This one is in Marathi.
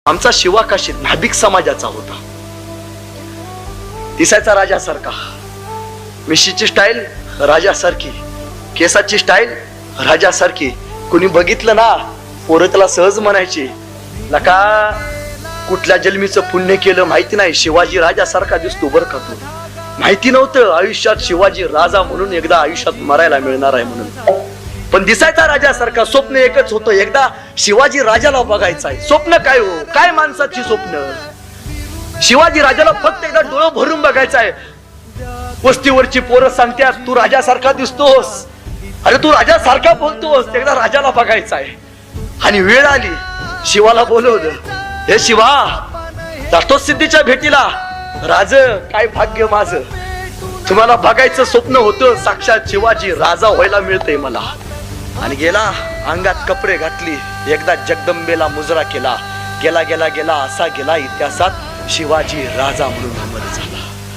आमचा शिवा काशीत भाभिक समाजाचा होता. दिसायचा राजासारखा, मिशीची स्टाईल राजासारखी, केसाची स्टाईल राजासारखी. कुणी बघितलं ना पोरं त्याला सहज म्हणायची, लका कुठल्या जन्मीचं पुण्य केलं माहिती नाही, शिवाजी राजासारखा दिसतो बरं का तू. माहिती नव्हतं आयुष्यात शिवाजी राजा म्हणून एकदा आयुष्यात मरायला मिळणार आहे म्हणून. पण दिसायचा राजासारखा. स्वप्न एकच होतं, एकदा शिवाजी राजाला बघायचंय. स्वप्न काय हो, काय माणसाची स्वप्न. शिवाजी राजाला फक्त एकदा डोळं भरून बघायचंय. वस्तीवरची पोरं सांगतात तू राजासारखा दिसतोस, अरे तू राजासारखा बोलतोस, एकदा राजाला बघायचंय. आणि वेळ आली, शिवाला बोलवलं, हे शिवा जातोस सिद्धीच्या भेटीला. राज काय भाग्य माझं, तुम्हाला बघायचं स्वप्न होतं, साक्षात शिवाजी राजा व्हायला मिळतंय मला. आणि गेला, अंगात कपडे घातली, एकदा जगदंबेला मुजरा केला. गेला गेला गेला असा गेला इतिहासात शिवाजी राजा म्हणून अमर झाला.